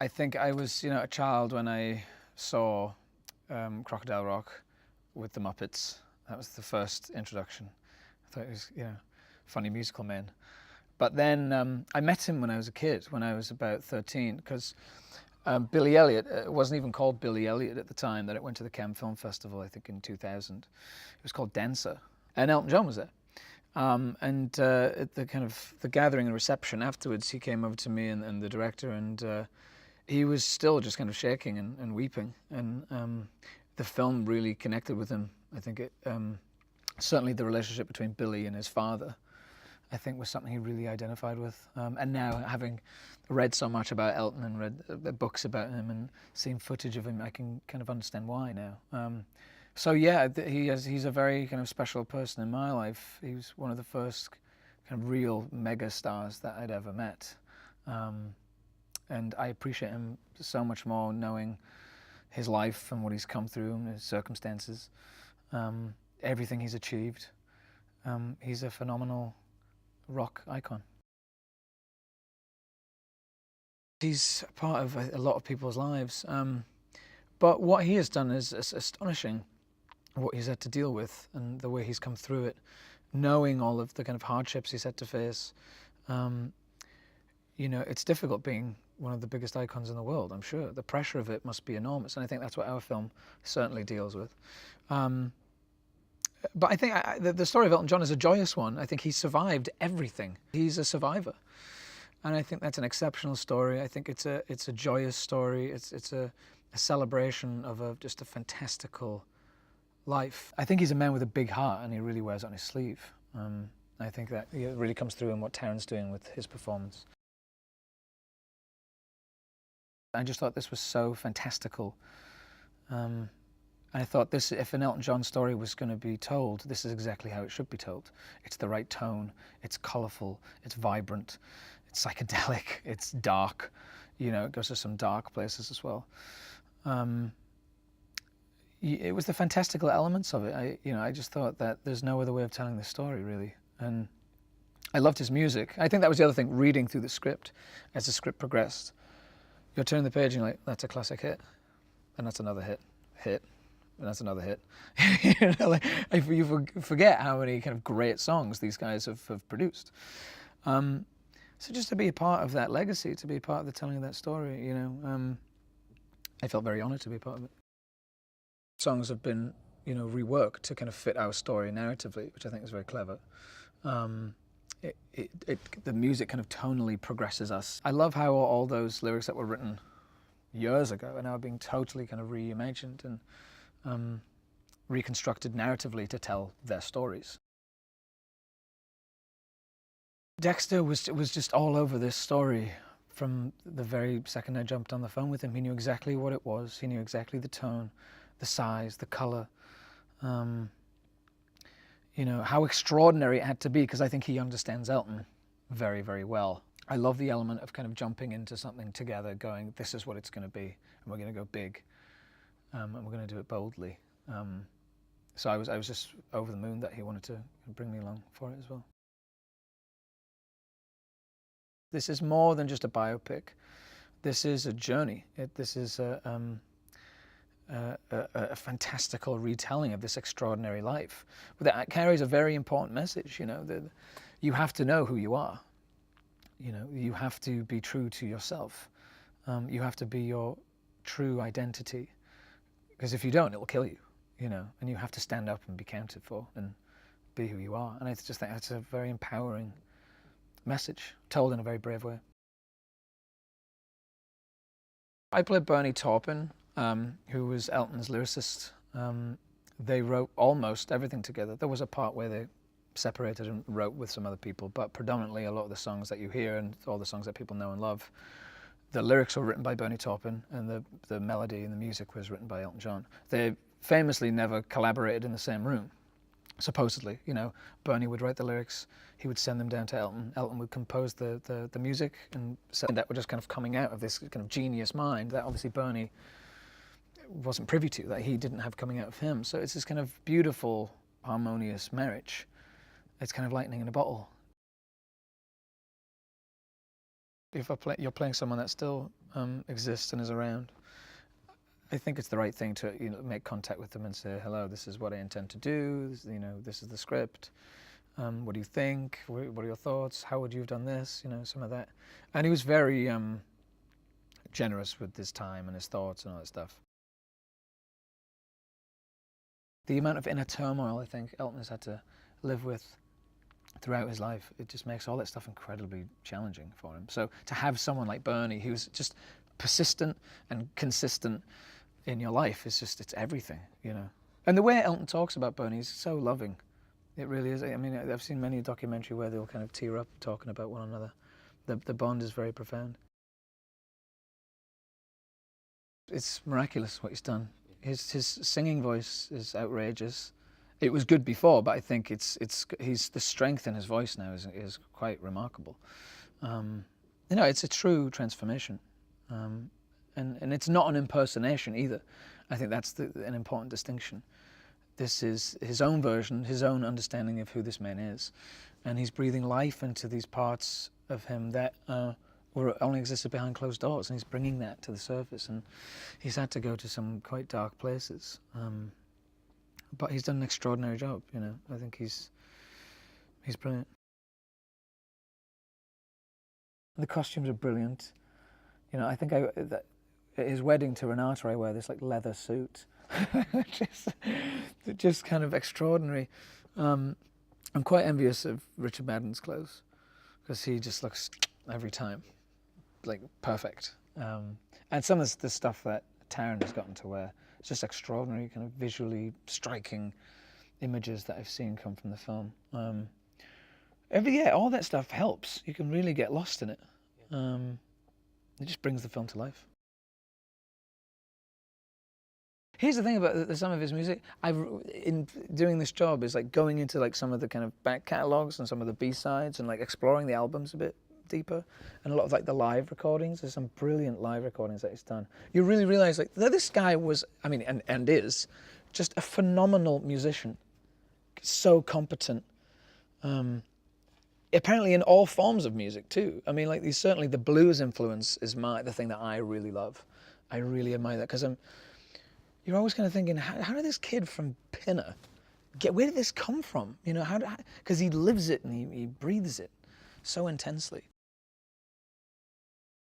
I think I was, a child when I saw Crocodile Rock with the Muppets. That was the first introduction. I thought he was, funny musical man. But then I met him when I was a kid, when I was about 13, because Billy Elliot, it wasn't even called Billy Elliot at the time that it went to the Cannes Film Festival, I think in 2000. It was called Dancer. And Elton John was there. At the gathering and reception afterwards, he came over to me and the director, and he was still just kind of shaking and weeping. And the film really connected with him. I think certainly the relationship between Billy and his father, I think, was something he really identified with. And now, having read so much about Elton and read the books about him and seen footage of him, I can kind of understand why now. So yeah, he's a very kind of special person in my life. He was one of the first kind of real mega stars that I'd ever met. And I appreciate him so much more knowing his life and what he's come through and his circumstances, everything he's achieved. He's a phenomenal rock icon. He's a part of a lot of people's lives, but what he has done is astonishing. What he's had to deal with and the way he's come through it, knowing all of the kind of hardships he's had to face. It's difficult being one of the biggest icons in the world, I'm sure. The pressure of it must be enormous, and I think that's what our film certainly deals with. But I think the story of Elton John is a joyous one. I think he survived everything. He's a survivor. And I think that's an exceptional story. I think it's a joyous story. It's a celebration of just a fantastical life. I think he's a man with a big heart, and he really wears it on his sleeve. I think that it really comes through in what Taron's doing with his performance. I just thought this was so fantastical. I thought if an Elton John story was going to be told, this is exactly how it should be told. It's the right tone, it's colourful, it's vibrant, it's psychedelic, it's dark. It goes to some dark places as well. It was the fantastical elements of it. I just thought that there's no other way of telling this story, really. And I loved his music. I think that was the other thing, reading through the script. As the script progressed, you're turning the page and you're like, that's a classic hit. And that's another hit. And that's another hit. You forget how many kind of great songs these guys have produced. So just to be a part of that legacy, to be a part of the telling of that story, I felt very honored to be a part of it. Songs have been, reworked to kind of fit our story narratively, which I think is very clever. The music kind of tonally progresses us. I love how all those lyrics that were written years ago are now being totally kind of reimagined and reconstructed narratively to tell their stories. Dexter was just all over this story from the very second I jumped on the phone with him. He knew exactly what it was. He knew exactly the tone, the size, the color, how extraordinary it had to be, because I think he understands Elton very, very well. I love the element of kind of jumping into something together, going, this is what it's going to be, and we're going to go big, and we're going to do it boldly. So I was just over the moon that he wanted to bring me along for it as well. This is more than just a biopic. This is a journey. This is a fantastical retelling of this extraordinary life. But that carries a very important message, that you have to know who you are. You have to be true to yourself. You have to be your true identity. Because if you don't, it will kill you, and you have to stand up and be counted for and be who you are. And I just think that's a very empowering message, told in a very brave way. I played Bernie Taupin, who was Elton's lyricist. They wrote almost everything together. There was a part where they separated and wrote with some other people, but predominantly a lot of the songs that you hear and all the songs that people know and love, the lyrics were written by Bernie Taupin, and the melody and the music was written by Elton John. They famously never collaborated in the same room. Supposedly, Bernie would write the lyrics, he would send them down to Elton. Elton would compose the music, and that were just kind of coming out of this kind of genius mind that obviously Bernie wasn't privy to, that he didn't have coming out of him. So it's this kind of beautiful, harmonious marriage. It's kind of lightning in a bottle. If you're playing someone that still exists and is around, I think it's the right thing to make contact with them and say, hello, this is what I intend to do. This is the script. What do you think? What are your thoughts? How would you have done this? Some of that. And he was very generous with his time and his thoughts and all that stuff. The amount of inner turmoil I think Elton has had to live with throughout his life, it just makes all that stuff incredibly challenging for him. So to have someone like Bernie who's just persistent and consistent in your life is just, it's everything, And the way Elton talks about Bernie is so loving. It really is. I mean, I've seen many documentary where they'll kind of tear up talking about one another. The bond is very profound. It's miraculous what he's done. His singing voice is outrageous. It was good before, but I think the strength in his voice now is quite remarkable. It's a true transformation, and it's not an impersonation either. I think that's an important distinction. This is his own version, his own understanding of who this man is, and he's breathing life into these parts of him that only existed behind closed doors, and he's bringing that to the surface. And he's had to go to some quite dark places. But he's done an extraordinary job, I think he's brilliant. The costumes are brilliant. I think at his wedding to Renata, I wear this like leather suit. just kind of extraordinary. I'm quite envious of Richard Madden's clothes because he just looks every time like perfect. And some of the stuff that Taron has gotten to wear, it's just extraordinary, kind of visually striking images that I've seen come from the film. All that stuff helps. You can really get lost in it. It just brings the film to life. Here's the thing about some of his music. In doing this job is like going into like some of the kind of back catalogs and some of the B-sides and like exploring the albums a bit deeper, and a lot of like the live recordings. There's some brilliant live recordings that he's done. You really realize like that this guy was, and is, just a phenomenal musician. So competent. Apparently in all forms of music too. Certainly the blues influence is the thing that I really love. I really admire that because you're always kind of thinking, how did this kid from Pinner where did this come from? Because he lives it and he breathes it so intensely.